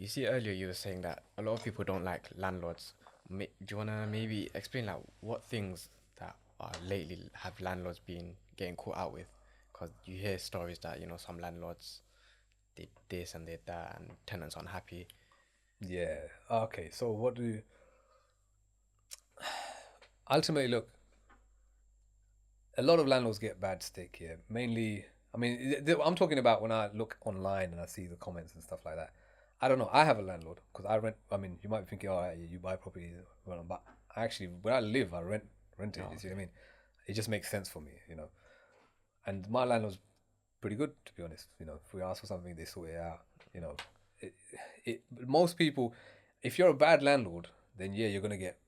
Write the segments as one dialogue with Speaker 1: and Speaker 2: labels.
Speaker 1: You see, earlier you were saying that a lot of people don't like landlords. Do you wanna maybe explain like what things that are lately have landlords been getting caught out with? Because you hear stories that some landlords did this and did that, and tenants unhappy.
Speaker 2: Yeah. Okay. So what do ultimately look? A lot of landlords get bad stick here. Mainly, I mean, I'm talking about when I look online and I see the comments and stuff like that. I don't know. I have a landlord because I rent. I mean, you might be thinking, oh, yeah, you buy property, well, but I actually, where I live, I rent it.
Speaker 1: Oh,
Speaker 2: You see what
Speaker 1: okay.
Speaker 2: I mean? It just makes sense for me. And my landlord's pretty good, to be honest. If we ask for something, they sort it out. You know, it, most people, if you're a bad landlord, then yeah, you're gonna get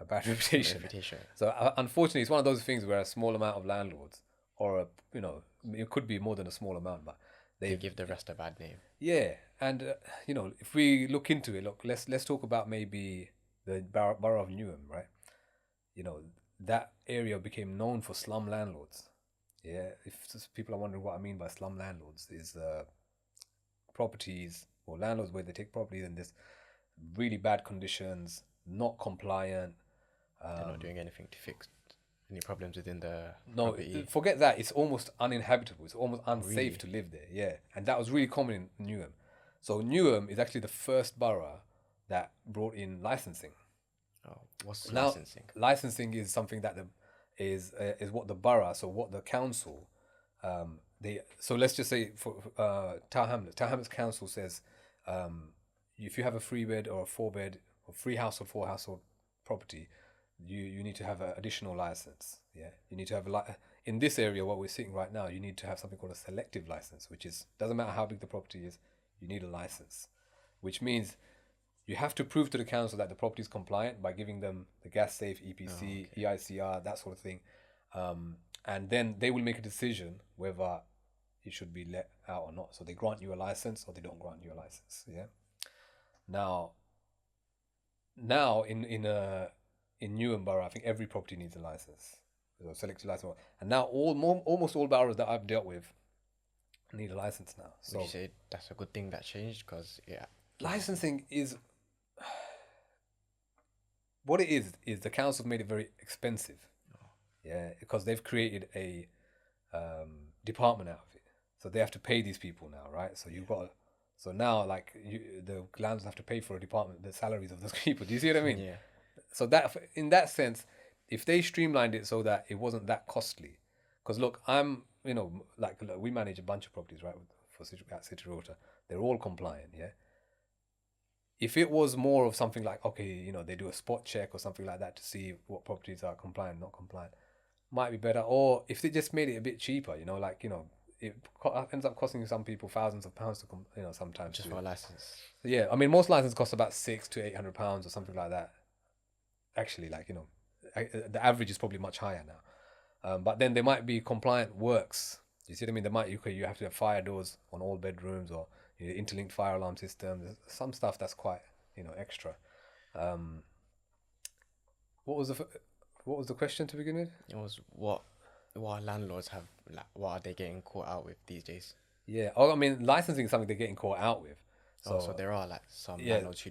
Speaker 2: a bad reputation.
Speaker 1: Reputation.
Speaker 2: So unfortunately, it's one of those things where a small amount of landlords, or it could be more than a small amount, but
Speaker 1: They
Speaker 2: they've
Speaker 1: give the rest a bad name.
Speaker 2: yeah, and if we look into it, look, let's talk about maybe the borough of Newham, right? You know that area became known for slum landlords. Yeah, if people are wondering what I mean by slum landlords, is properties or landlords where they take properties in this really bad conditions, not compliant.
Speaker 1: They're not doing anything to fix any problems within the
Speaker 2: No,
Speaker 1: property.
Speaker 2: forget that. It's almost uninhabitable. It's almost
Speaker 1: Oh,
Speaker 2: unsafe
Speaker 1: really?
Speaker 2: to live there. Yeah, and that was really common in Newham. So Newham is actually the first borough that brought in licensing.
Speaker 1: Oh, what's
Speaker 2: Now,
Speaker 1: licensing?
Speaker 2: licensing is something that is what the borough, so what the council, they. So let's just say for Tower Hamlets Council says, if you have a 3 bed or a 4 bed or 3 household, 4 household property, you need to have an additional license. Yeah, you need to have in this area what we're seeing right now. You need to have something called a selective license, which is doesn't matter how big the property is, you need a license, which means you have to prove to the council that the property is compliant by giving them the gas safe,
Speaker 1: Oh,
Speaker 2: EPC,
Speaker 1: okay.
Speaker 2: EICR, that sort of thing. And then they will make a decision whether it should be let out or not. So they grant you a license or they don't grant you a license. Yeah. Now, now in Newham Borough, I think every property needs a license, so selective license. And now almost all boroughs that I've dealt with need a license now.
Speaker 1: Would you
Speaker 2: So
Speaker 1: say that's a good thing that changed? Because yeah, obviously.
Speaker 2: licensing is what it is the council's made it very expensive. Yeah, because they've created a department out of it, so they have to pay these people now, right? So you've got, so now like the landlords have to pay for a department, the salaries of those people. Do you see what I mean?
Speaker 1: Yeah.
Speaker 2: So that in that sense, if they streamlined it so that it wasn't that costly, because look, I'm like look, we manage a bunch of properties, right, for City Realtor. They're all compliant, yeah. If it was more of something like, okay, they do a spot check or something like that to see what properties are compliant, not compliant, might be better. Or if they just made it a bit cheaper, like it ends up costing some people thousands of pounds to sometimes
Speaker 1: Just
Speaker 2: to.
Speaker 1: for a license.
Speaker 2: Yeah, I mean most licenses cost about £600 to £800 or something like that. Actually, like the average is probably much higher now. But then there might be compliant works. You see what I mean? You have to have fire doors on all bedrooms, or interlinked fire alarm system. There's some stuff that's quite extra. Um, what was the question to begin with?
Speaker 1: It was what landlords have like, what are they getting caught out with these days?
Speaker 2: Yeah. Oh, I mean, licensing is something they're getting caught out with.
Speaker 1: Oh, so
Speaker 2: So
Speaker 1: there are like some
Speaker 2: yeah,
Speaker 1: landlords who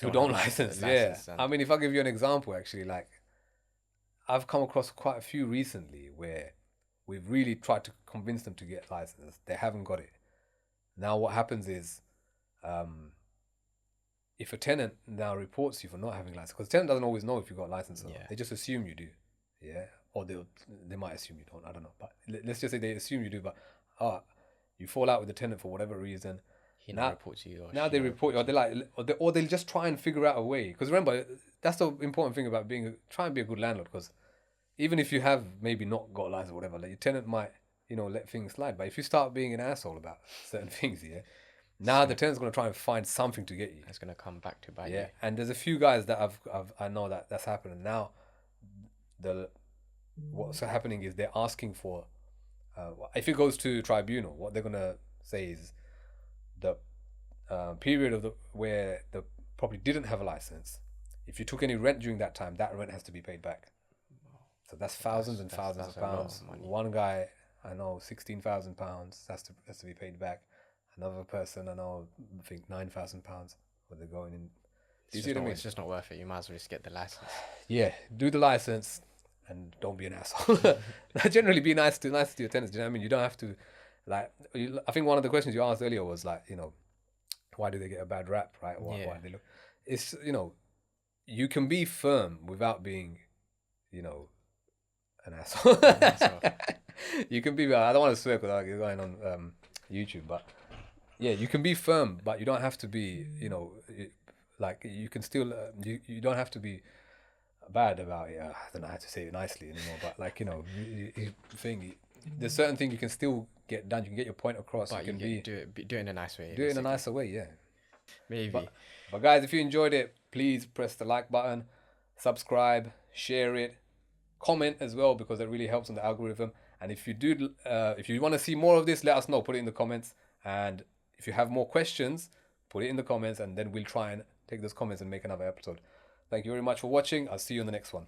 Speaker 2: who
Speaker 1: don't have
Speaker 2: don't
Speaker 1: like a
Speaker 2: license. Yeah.
Speaker 1: license
Speaker 2: I
Speaker 1: and
Speaker 2: mean, if I give you an example, actually, like I've come across quite a few recently where we've really tried to convince them to get license. They haven't got it. Now, what happens is, um, if a tenant now reports you for not having license, because the tenant doesn't always know if you got a license or not,
Speaker 1: yeah,
Speaker 2: they just assume you do, yeah, or they might assume you don't. I don't know, but let's just say they assume you do. But ah, you fall out with the tenant for whatever reason.
Speaker 1: he not
Speaker 2: Now,
Speaker 1: reports you or
Speaker 2: now
Speaker 1: she
Speaker 2: they
Speaker 1: not
Speaker 2: report you,
Speaker 1: reports
Speaker 2: or
Speaker 1: you.
Speaker 2: they like, or they'll just try and figure out a way. Because remember, that's the important thing about try and be a good landlord. Because even if you have maybe not got a license or whatever, like your tenant might let things slide. But if you start being an asshole about certain things, yeah,
Speaker 1: It's
Speaker 2: now the
Speaker 1: gonna
Speaker 2: tenant's gonna try and find something to get you.
Speaker 1: it's gonna come back to bite
Speaker 2: Yeah,
Speaker 1: you.
Speaker 2: and there's a few guys that I know that's happening now. The What's happening is they're asking for if it goes to tribunal, what they're gonna say is the period of the where the property didn't have a license. If you took any rent during that time, that rent has to be paid back. So that's
Speaker 1: So
Speaker 2: thousands and thousands
Speaker 1: that's
Speaker 2: of
Speaker 1: a lot
Speaker 2: pounds.
Speaker 1: of money.
Speaker 2: One guy I know, £16,000 has to be paid back, Another person, I know, I think £9,000 where they're going in. Do
Speaker 1: It's
Speaker 2: you see
Speaker 1: just
Speaker 2: what I
Speaker 1: not.
Speaker 2: mean?
Speaker 1: It's just not worth it. You might as well just get the license.
Speaker 2: Yeah, do the license and don't be an asshole. Generally, be nice to your tenants. Do you know what I mean? You don't have to, like. I think one of the questions you asked earlier was like, why do they get a bad rap, right? Why
Speaker 1: Yeah.
Speaker 2: they look? It's you can be firm without being, you know, an asshole.
Speaker 1: So
Speaker 2: You can be. I don't want to swear because you're going on YouTube, but yeah, you can be firm, but you don't have to be. Like you can still. You don't have to be bad about it. I don't know how to say it nicely anymore, but like there's certain things you can still get done. You can get your point across. You
Speaker 1: but you
Speaker 2: can
Speaker 1: get do it in a nice way,
Speaker 2: do it in a
Speaker 1: basically.
Speaker 2: nicer way. Yeah.
Speaker 1: Maybe.
Speaker 2: But guys, if you enjoyed it, please press the like button, subscribe, share it, comment as well because it really helps on the algorithm. And if you want to see more of this, let us know. Put it in the comments. And if you have more questions, put it in the comments, and then we'll try and take those comments and make another episode. Thank you very much for watching. I'll see you in the next one.